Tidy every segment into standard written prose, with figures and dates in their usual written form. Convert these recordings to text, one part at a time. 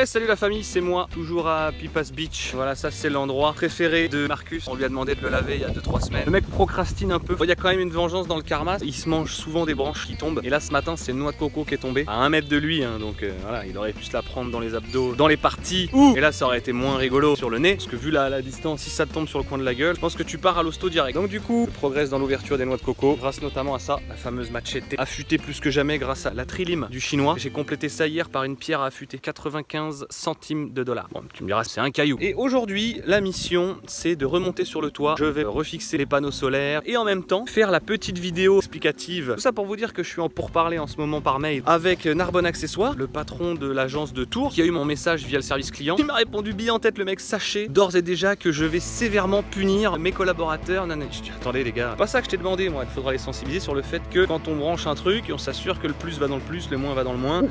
Ouais, salut la famille, c'est moi, toujours à Pipas Beach. Voilà, ça c'est l'endroit préféré de Marcus. On lui a demandé de le laver il y a 2-3 semaines. Le mec procrastine un peu. Il y a quand même une vengeance dans le karma. Il se mange souvent des branches qui tombent. Et là, ce matin, c'est une noix de coco qui est tombée à 1 mètre de lui. Hein, donc voilà, il aurait pu se la prendre dans les abdos, dans les parties. Et là, ça aurait été moins rigolo sur le nez. Parce que vu la distance, si ça te tombe sur le coin de la gueule, je pense que tu pars à l'hosto direct. Donc du coup, je progresse dans l'ouverture des noix de coco. Grâce notamment à ça, la fameuse machete affûtée plus que jamais grâce à la trilime du chinois. J'ai complété ça hier par une pierre à affûter. 95 centimes de dollars. Bon, tu me diras, c'est un caillou. Et aujourd'hui, la mission, c'est de remonter sur le toit. Je vais refixer les panneaux solaires et en même temps faire la petite vidéo explicative. Tout ça pour vous dire que je suis en pourparlers en ce moment par mail avec Narbonne Accessoires, le patron de l'agence de Tours, qui a eu mon message via le service client. Il m'a répondu bien en tête, le mec. Sachez d'ores et déjà que je vais sévèrement punir mes collaborateurs. Non, non, je dis, attendez les gars, pas ça que je t'ai demandé, moi. Il faudra les sensibiliser sur le fait que quand on branche un truc, on s'assure que le plus va dans le plus, le moins va dans le moins.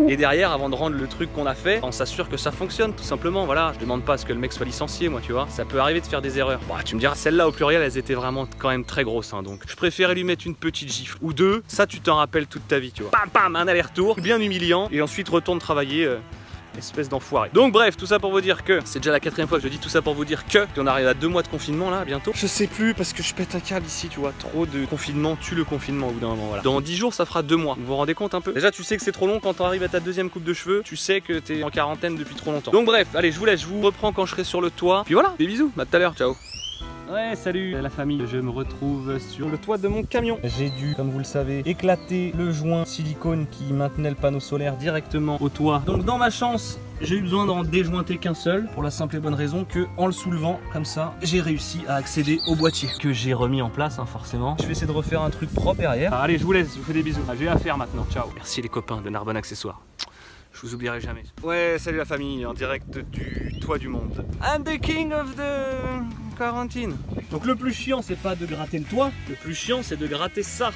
Et derrière, avant de rendre le truc qu'on a fait, on s'assure que ça fonctionne tout simplement. Voilà, je demande pas à ce que le mec soit licencié, moi, tu vois. Ça peut arriver de faire des erreurs. Bon, tu me diras, celles-là au pluriel, elles étaient vraiment quand même très grosses, hein, donc je préférais lui mettre une petite gifle ou deux. Ça, tu t'en rappelles toute ta vie, tu vois. Pam pam, un aller-retour, bien humiliant, et ensuite retourne travailler. Espèce d'enfoiré. Donc bref, tout ça pour vous dire que c'est déjà la 4e fois que je dis tout ça pour vous dire que on arrive à 2 mois de confinement là bientôt. Je sais plus parce que je pète un câble ici, tu vois. Trop de confinement tue le confinement au bout d'un moment. Voilà. Dans 10 jours, ça fera 2 mois. Vous vous rendez compte un peu? Déjà, tu sais que c'est trop long quand tu arrives à ta 2e coupe de cheveux. Tu sais que t'es en quarantaine depuis trop longtemps. Donc bref, allez, je vous laisse. Je vous reprends quand je serai sur le toit. Puis voilà, des bisous. À tout à l'heure. Ciao. Ouais, salut la famille, je me retrouve sur le toit de mon camion. J'ai dû, comme vous le savez, éclater le joint silicone qui maintenait le panneau solaire directement au toit. Donc dans ma chance, j'ai eu besoin d'en déjointer qu'un seul, pour la simple et bonne raison que en le soulevant comme ça, j'ai réussi à accéder au boîtier que j'ai remis en place, hein, forcément. Je vais essayer de refaire un truc propre derrière. Ah, allez, je vous laisse, je vous fais des bisous. J'ai à faire maintenant, ciao. Merci les copains de Narbonne Accessoires. Je vous oublierai jamais. Ouais, salut la famille, en direct du toit du monde. I'm the king of the quarantine. Donc le plus chiant, c'est pas de gratter le toit, le plus chiant, c'est de gratter ça.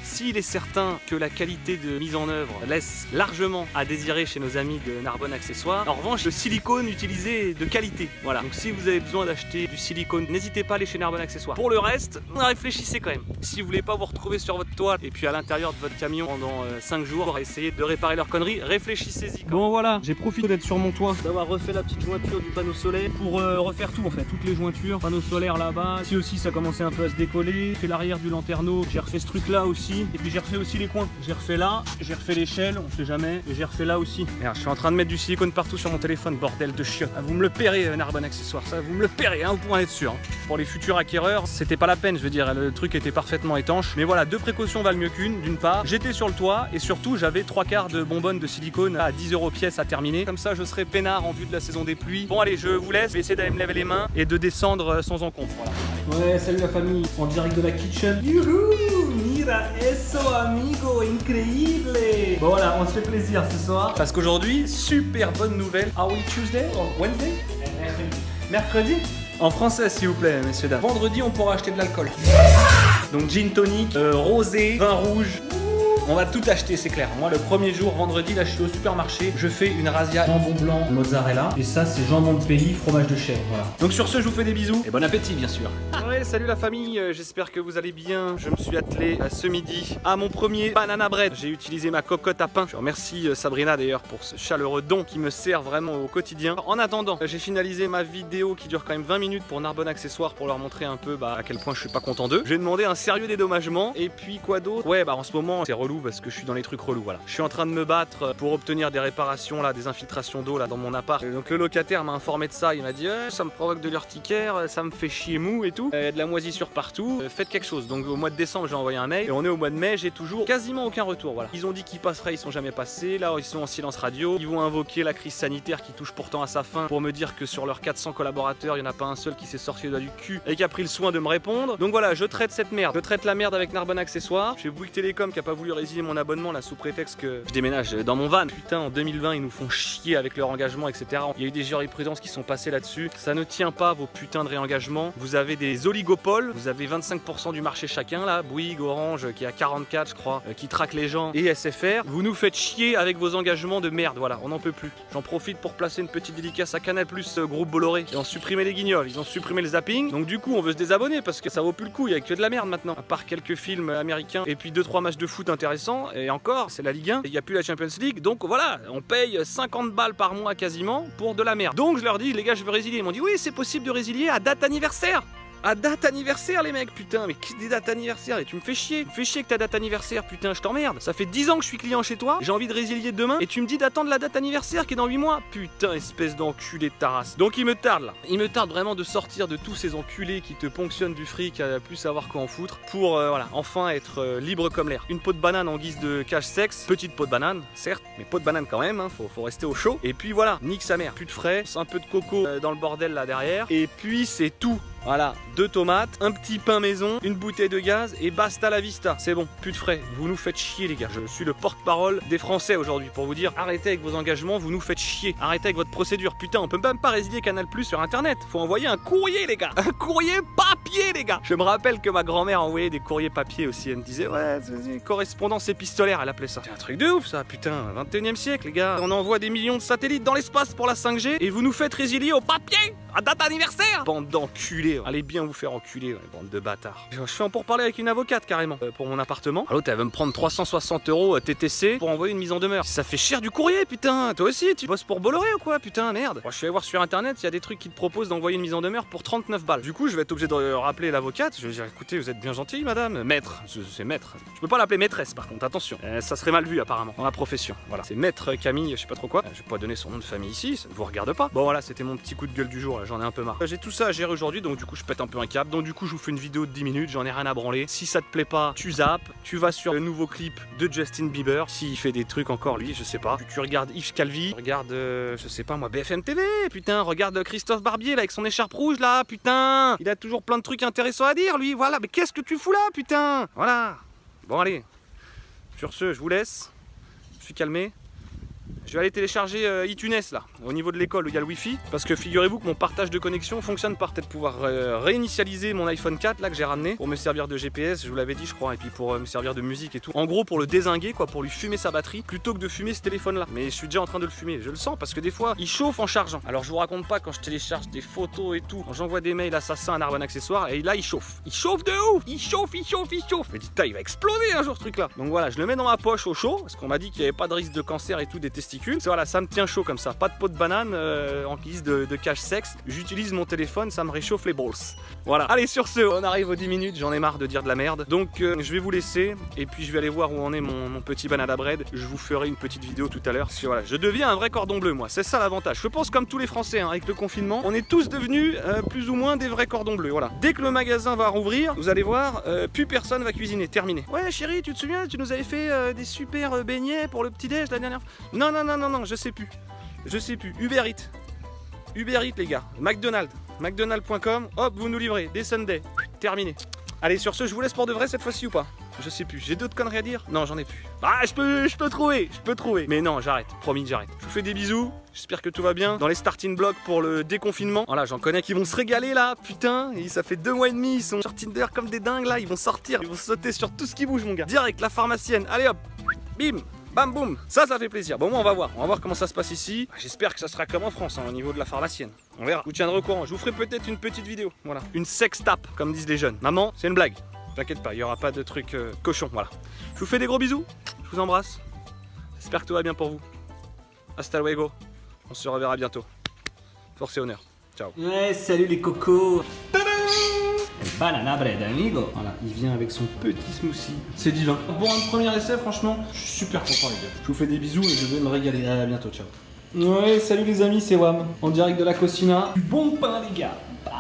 S'il est certain que la qualité de mise en œuvre laisse largement à désirer chez nos amis de Narbonne Accessoires, en revanche, le silicone utilisé est de qualité. Voilà. Donc si vous avez besoin d'acheter du silicone, n'hésitez pas à aller chez Narbonne Accessoires. Pour le reste, réfléchissez quand même. Si vous voulez pas vous retrouver sur votre toit et puis à l'intérieur de votre camion pendant 5 jours pour essayer de réparer leurs conneries, réfléchissez-y. Bon voilà, j'ai profité d'être sur mon toit, d'avoir refait la petite jointure du panneau solaire pour refaire tout en fait, toutes les jointures, panneau solaire là-bas. Ici aussi ça commençait un peu à se décoller. J'ai fait l'arrière du lanterneau, j'ai refait ce truc là aussi. Et puis j'ai refait aussi les coins. J'ai refait là, j'ai refait l'échelle, on sait jamais. Et j'ai refait là aussi. Merde, je suis en train de mettre du silicone partout sur mon téléphone, bordel de chiotte. Ah, vous me le paierez, Narbonne Accessoires, ça, vous me le paierez, hein, vous pouvez en être sûr. Hein. Pour les futurs acquéreurs, c'était pas la peine, je veux dire, le truc était parfaitement étanche. Mais voilà, 2 précautions valent mieux qu'une. D'une part, j'étais sur le toit et surtout, j'avais 3/4 de bonbonnes de silicone à 10 € pièce à terminer. Comme ça, je serai peinard en vue de la saison des pluies. Bon, allez, je vous laisse, je vais essayer d'aller me laver les mains et de descendre sans encombre. Voilà. Ouais, salut la famille, en direct de la kitchen. Youhou, mira eso, amigo, increíble. Bon voilà, on se fait plaisir ce soir. Parce qu'aujourd'hui, super bonne nouvelle. Are we Tuesday or Wednesday? Mercredi? En français s'il vous plaît, messieurs dames. Vendredi, on pourra acheter de l'alcool. Donc gin tonic, rosé, vin rouge. On va tout acheter, c'est clair. Moi, le premier jour, vendredi, là, je suis au supermarché. Je fais une razzia jambon blanc, mozzarella. Et ça, c'est jambon de pays, fromage de chèvre. Voilà. Donc sur ce, je vous fais des bisous. Et bon appétit, bien sûr. Ouais, salut la famille. J'espère que vous allez bien. Je me suis attelé ce midi à mon premier banana bread. J'ai utilisé ma cocotte à pain. Je remercie Sabrina d'ailleurs pour ce chaleureux don qui me sert vraiment au quotidien. En attendant, j'ai finalisé ma vidéo qui dure quand même 20 minutes pour Narbonne Accessoires pour leur montrer un peu à quel point je suis pas content d'eux. J'ai demandé un sérieux dédommagement. Et puis quoi d'autre? Ouais, en ce moment, c'est relou parce que je suis dans les trucs relous, voilà. Je suis en train de me battre pour obtenir des réparations là, des infiltrations d'eau là dans mon appart. Et donc le locataire m'a informé de ça, il m'a dit ça me provoque de l'urticaire, ça me fait chier mou et tout, il y a de la moisissure partout, faites quelque chose. Donc au mois de décembre j'ai envoyé un mail et on est au mois de mai, j'ai toujours quasiment aucun retour, voilà. Ils ont dit qu'ils passeraient, ils sont jamais passés, là ils sont en silence radio, ils vont invoquer la crise sanitaire qui touche pourtant à sa fin pour me dire que sur leurs 400 collaborateurs, il n'y en a pas un seul qui s'est sorti le doigt du cul et qui a pris le soin de me répondre. Donc voilà, je traite cette merde, je traite la merde avec Narbonne Accessoires. J'ai Bouygues Télécom qui a pas voulu résilier mon abonnement là sous prétexte que je déménage dans mon van. Putain, en 2020 ils nous font chier avec leur engagement, etc. Il y a eu des jurisprudences qui sont passées là-dessus. Ça ne tient pas vos putains de réengagements. Vous avez des oligopoles, vous avez 25% du marché chacun là, Bouygues, Orange qui est à 44 je crois, qui traque les gens, et SFR. Vous nous faites chier avec vos engagements de merde, voilà, on n'en peut plus. J'en profite pour placer une petite dédicace à Canal+, groupe Bolloré. Ils ont supprimé les guignols, ils ont supprimé le zapping. Donc du coup on veut se désabonner parce que ça vaut plus le coup, il y a que de la merde maintenant. À part quelques films américains et puis 2-3 matchs de foot intérieurs. intéressant. Et encore, c'est la Ligue 1, il n'y a plus la Champions League. Donc voilà, on paye 50 balles par mois quasiment pour de la merde. Donc je leur dis, les gars, je veux résilier. Ils m'ont dit, oui, c'est possible de résilier à date anniversaire. À date anniversaire les mecs, putain, mais qui des dates anniversaires? Et tu me fais chier. Tu me fais chier que ta date anniversaire, putain, je t'emmerde. Ça fait 10 ans que je suis client chez toi, j'ai envie de résilier demain et tu me dis d'attendre la date anniversaire qui est dans 8 mois. Putain, espèce d'enculé de ta race. Donc il me tarde là. Il me tarde vraiment de sortir de tous ces enculés qui te ponctionnent du fric à plus savoir quoi en foutre pour voilà, enfin être libre comme l'air. Une peau de banane en guise de cache sexe, petite peau de banane, certes, mais peau de banane quand même, hein, faut rester au chaud. Et puis voilà, nique sa mère, plus de frais, un peu de coco dans le bordel là derrière. Et puis c'est tout. Voilà, 2 tomates, un petit pain maison, une bouteille de gaz et basta la vista. C'est bon, plus de frais. Vous nous faites chier les gars. Je suis le porte-parole des Français aujourd'hui pour vous dire arrêtez avec vos engagements, vous nous faites chier. Arrêtez avec votre procédure. Putain, on peut même pas résilier Canal Plus sur internet. Faut envoyer un courrier les gars. Un courrier papier les gars. Je me rappelle que ma grand-mère envoyait des courriers papier aussi. Elle me disait ouais, c'est correspondance épistolaire, elle appelait ça. C'est un truc de ouf ça, putain. 21e siècle les gars. On envoie des millions de satellites dans l'espace pour la 5G et vous nous faites résilier au papier à date anniversaire. Bande d'enculés. Allez bien vous faire enculer, bande de bâtards. Je suis en pour parler avec une avocate carrément pour mon appartement. L'autre elle veut me prendre 360 € TTC pour envoyer une mise en demeure. Ça fait cher du courrier putain. Toi aussi tu bosses pour Bolloré ou quoi putain merde. Moi, je suis allé voir sur internet, il y a des trucs qui te proposent d'envoyer une mise en demeure pour 39 balles. Du coup je vais être obligé de rappeler l'avocate. Je vais dire écoutez vous êtes bien gentil madame. Maître, c'est maître. Je peux pas l'appeler maîtresse par contre, attention. Ça serait mal vu apparemment dans la profession. Voilà, c'est maître Camille, je sais pas trop quoi. Je vais pas donner son nom de famille ici, ça ne vous regarde pas. Bon voilà, c'était mon petit coup de gueule du jour, j'en ai un peu marre. J'ai tout ça à gérer aujourd'hui donc du coup je pète un peu un câble. Donc du coup je vous fais une vidéo de 10 minutes, j'en ai rien à branler. Si ça te plaît pas, tu zappes, tu vas sur le nouveau clip de Justin Bieber. S'il fait des trucs encore lui, je sais pas. Tu regardes Yves Calvi, regarde je sais pas moi BFM TV, putain, regarde Christophe Barbier là avec son écharpe rouge là, putain. Il a toujours plein de trucs intéressants à dire lui, voilà, mais qu'est-ce que tu fous là, putain. Voilà. Bon allez. Sur ce, je vous laisse. Je suis calmé. Je vais aller télécharger iTunes là, au niveau de l'école où il y a le Wi-Fi, parce que figurez-vous que mon partage de connexion fonctionne par peut-être pouvoir réinitialiser mon iPhone 4 là que j'ai ramené pour me servir de GPS, je vous l'avais dit je crois, et puis pour me servir de musique et tout. En gros pour le dézinguer quoi, pour lui fumer sa batterie plutôt que de fumer ce téléphone là. Mais je suis déjà en train de le fumer, je le sens parce que des fois il chauffe en chargeant. Alors je vous raconte pas quand je télécharge des photos et tout, quand j'envoie des mails assassins à Narbonne Accessoires et là il chauffe. Il chauffe de ouf, il chauffe. Mais dis il va exploser un jour ce truc là. Donc voilà, je le mets dans ma poche au chaud parce qu'on m'a dit qu'il n'y avait pas de risque de cancer et tout des testicules. Voilà, ça me tient chaud comme ça, pas de peau de banane en guise de cache sexe. J'utilise mon téléphone, ça me réchauffe les balls. Voilà, allez sur ce, on arrive aux 10 minutes, j'en ai marre de dire de la merde. Donc je vais vous laisser et puis je vais aller voir où en est mon petit banana bread. Je vous ferai une petite vidéo tout à l'heure. Parce que voilà, je deviens un vrai cordon bleu moi, c'est ça l'avantage. Je pense comme tous les Français hein, avec le confinement, on est tous devenus plus ou moins des vrais cordons bleus. Voilà, dès que le magasin va rouvrir, vous allez voir, plus personne va cuisiner, terminé. Ouais chérie, tu te souviens, tu nous avais fait des super beignets pour le petit déj la dernière fois. Non, je sais plus. Uber Eats les gars. McDonald's.com, hop, vous nous livrez. Des Sundays. Terminé. Allez, sur ce, je vous laisse pour de vrai cette fois-ci ou pas? Je sais plus. J'ai d'autres conneries à dire? Non, j'en ai plus. Ah, je peux trouver. Mais non, j'arrête. Promis, j'arrête. Je vous fais des bisous. J'espère que tout va bien. Dans les starting blocks pour le déconfinement. Voilà, j'en connais qui vont se régaler là. Putain, et ça fait 2 mois et demi. Ils sont sur Tinder comme des dingues là. Ils vont sortir. Ils vont sauter sur tout ce qui bouge, mon gars. Direct, la pharmacienne. Allez hop. Bim. Bam boum, ça fait plaisir. Bon moi on va voir comment ça se passe ici. J'espère que ça sera comme en France hein, au niveau de la pharmacienne. On verra, je vous tiendrai au courant. Je vous ferai peut-être une petite vidéo, voilà. Une sextape comme disent les jeunes. Maman, c'est une blague, t'inquiète pas, il n'y aura pas de truc cochon, voilà. Je vous fais des gros bisous, je vous embrasse. J'espère que tout va bien pour vous. Hasta luego, on se reverra bientôt. Force et honneur, ciao. Ouais, salut les cocos. Banana bread amigo. Voilà, il vient avec son petit smoothie. C'est divin. Pour un premier essai, franchement, je suis super content les gars. Je vous fais des bisous et je vais me régaler. À bientôt, ciao. Ouais, salut les amis, c'est Wam. En direct de la Cocina. Du bon pain les gars. Bam,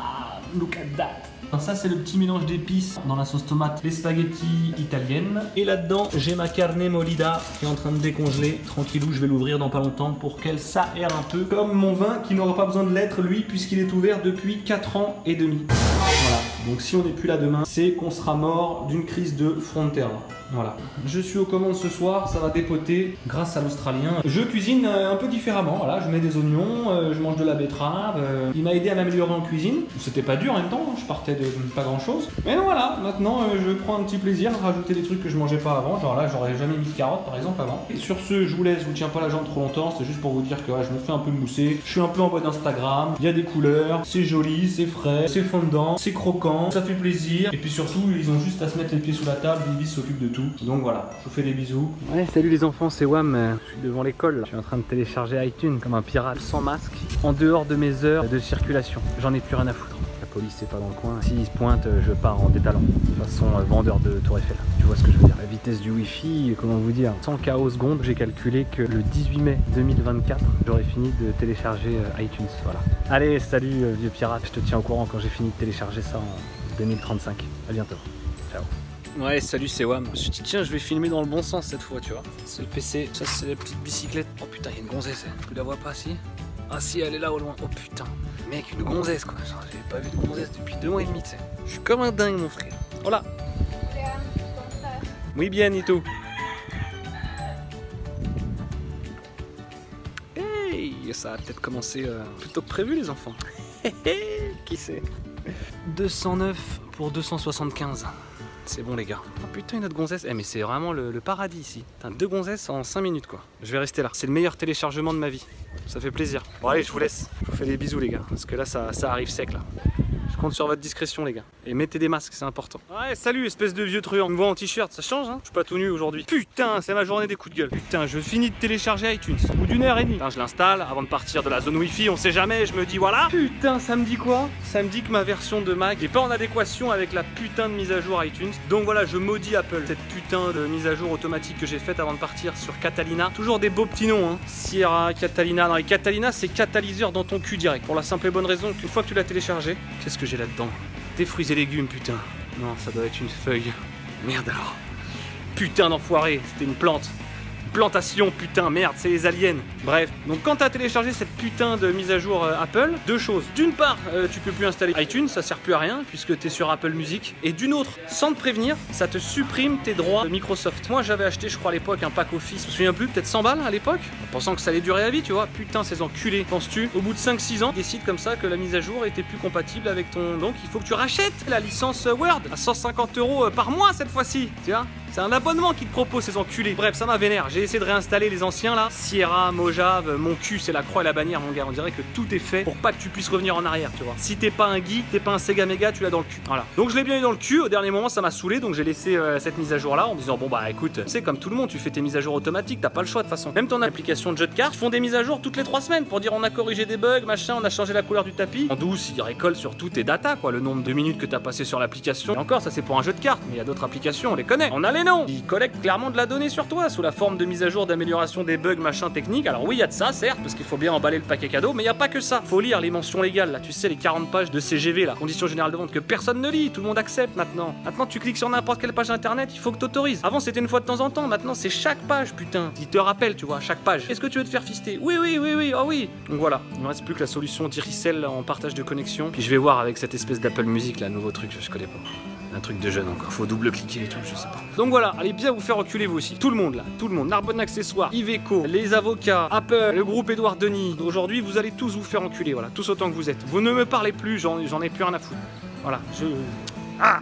look at that. Alors ça c'est le petit mélange d'épices dans la sauce tomate, les spaghettis italiennes. Et là-dedans j'ai ma carne molida qui est en train de décongeler. Tranquillou, je vais l'ouvrir dans pas longtemps pour qu'elle s'aère un peu. Comme mon vin qui n'aura pas besoin de l'être lui puisqu'il est ouvert depuis 4 ans et demi. Voilà, donc si on n'est plus là demain, c'est qu'on sera mort d'une crise de Frontera. Voilà, je suis aux commandes ce soir, ça va dépoter grâce à l'Australien. Je cuisine un peu différemment, voilà, je mets des oignons, je mange de la betterave. Il m'a aidé à m'améliorer en cuisine. C'était pas dur en même temps, je partais de pas grand chose. Mais voilà, maintenant je prends un petit plaisir à rajouter des trucs que je mangeais pas avant. Genre là, j'aurais jamais mis de carottes par exemple avant. Et sur ce, je vous laisse, je vous tiens pas la jambe trop longtemps, c'est juste pour vous dire que ouais, je me fais un peu mousser. Je suis un peu en mode Instagram, il y a des couleurs, c'est joli, c'est frais, c'est fondant, c'est croquant. temps, ça fait plaisir. Et puis surtout, ils ont juste à se mettre les pieds sous la table, Vivi s'occupe de tout. Donc voilà, je vous fais des bisous. Ouais, salut les enfants, c'est Wam. Je suis devant l'école. Je suis en train de télécharger iTunes comme un pirate, sans masque, en dehors de mes heures de circulation. J'en ai plus rien à foutre. La police c'est pas dans le coin. S'ils se pointent, je pars en détalant. De toute façon, vendeur de Tour Eiffel. Tu vois ce que je veux dire. La vitesse du Wi-Fi, comment vous dire, 100 K au seconde. J'ai calculé que le 18 mai 2024, j'aurais fini de télécharger iTunes. Voilà. Allez, salut vieux pirate. Je te tiens au courant quand j'ai fini de télécharger ça en 2035. À bientôt. Ciao. Ouais, salut, c'est Wam. Je me suis dit, tiens, je vais filmer dans le bon sens cette fois, tu vois. C'est le PC, ça c'est la petite bicyclette. Oh putain, il y a une gonzesse. Tu la vois pas, si? Ah si, elle est là au loin. Oh putain. Mec, une gonzesse quoi. J'avais pas vu de gonzesse depuis 2 mois et demi, tu sais. Je suis comme un dingue, mon frère. Voilà. Oui, bien, Nito. Hey, ça a peut-être commencé plus tôt que prévu, les enfants. Qui sait? 209 pour 275. C'est bon les gars. Oh putain, une autre gonzesse. Eh mais c'est vraiment le paradis ici. Putain, 2 gonzesses en 5 minutes quoi. Je vais rester là. C'est le meilleur téléchargement de ma vie. Ça fait plaisir. Bon allez, je vous laisse. Je vous fais des bisous les gars. Parce que là ça arrive sec là. Je compte sur votre discrétion les gars. Et mettez des masques, c'est important. Ouais, salut espèce de vieux truand. Me vois en t-shirt, ça change hein. Je suis pas tout nu aujourd'hui. Putain, c'est ma journée des coups de gueule. Putain, je finis de télécharger iTunes. Au bout d'1 heure et demie. Putain, je l'installe avant de partir de la zone Wi-Fi, on sait jamais, je me dis voilà. Putain, ça me dit quoi? Ça me dit que ma version de Mac est pas en adéquation avec la putain de mise à jour iTunes. Donc voilà, je maudis Apple. Cette putain de mise à jour automatique que j'ai faite avant de partir sur Catalina. Toujours des beaux petits noms hein. Sierra, Catalina. Non, et Catalina, c'est catalyseur dans ton cul direct. Pour la simple et bonne raison qu'une fois que tu l'as téléchargé, qu'est-ce que j'ai là-dedans? Des fruits et légumes, putain. Non, ça doit être une feuille. Merde alors. Putain d'enfoiré, c'était une plante. Plantation, putain, merde, c'est les aliens. Bref, donc quand t'as téléchargé cette putain de mise à jour Apple, 2 choses. D'une part, tu peux plus installer iTunes, ça sert plus à rien puisque t'es sur Apple Music. Et d'une autre, sans te prévenir, ça te supprime tes droits de Microsoft. Moi j'avais acheté, je crois à l'époque, un pack Office, je me souviens plus, peut-être 100 balles à l'époque, en pensant que ça allait durer à vie, tu vois. Putain, ces enculés, penses-tu? Au bout de 5-6 ans, décide comme ça que la mise à jour était plus compatible avec ton... Donc il faut que tu rachètes la licence Word à 150 € par mois cette fois-ci, tu vois. C'est un abonnement qui te propose ces enculés. Bref, ça m'a vénère. J'ai essayé de réinstaller les anciens là. Sierra, Mojave, mon cul, c'est la croix et la bannière, mon gars. On dirait que tout est fait pour pas que tu puisses revenir en arrière, tu vois. Si t'es pas un geek, t'es pas un Sega Mega, tu l'as dans le cul. Voilà. Donc je l'ai bien eu dans le cul. Au dernier moment, ça m'a saoulé. Donc j'ai laissé cette mise à jour là en me disant bon bah écoute, c'est comme tout le monde, tu fais tes mises à jour automatiques, t'as pas le choix de toute façon. Même ton application de jeu de cartes font des mises à jour toutes les 3 semaines pour dire on a corrigé des bugs, machin, on a changé la couleur du tapis. En douce, ils récoltent sur tous tes datas, quoi. Le nombre de minutes que t'as passé sur l'application. Et encore, ça c'est pour un jeu de cartes. Mais il y a d'autres applications, on les connaît. On a les noms. Ils collectent clairement de la donnée sur toi sous la forme de mise à jour, d'amélioration des bugs, machin technique. Alors oui, il y a de ça, certes, parce qu'il faut bien emballer le paquet cadeau, mais il n'y a pas que ça. Faut lire les mentions légales, là, tu sais, les 40 pages de CGV, là, conditions générales de vente, que personne ne lit, tout le monde accepte maintenant. Maintenant, tu cliques sur n'importe quelle page internet, il faut que t'autorises. Avant, c'était une fois de temps en temps, maintenant, c'est chaque page, putain. Il te rappelle, tu vois, chaque page. Est-ce que tu veux te faire fister? Oui, oui, oui, oui, oh oui. Donc voilà, il ne reste plus que la solution d'Iricel en partage de connexion. Puis je vais voir avec cette espèce d'Apple Music, là, nouveau truc, je connais pas. Un truc de jeune encore, faut double-cliquer et tout, je sais pas. Donc voilà, allez bien vous faire reculer vous aussi. Tout le monde là, tout le monde. Narbonne Accessoires, Iveco, les avocats, Apple, le groupe Édouard Denis. Aujourd'hui, vous allez tous vous faire enculer, voilà, tous autant que vous êtes. Vous ne me parlez plus, j'en ai plus rien à foutre. Voilà, Ah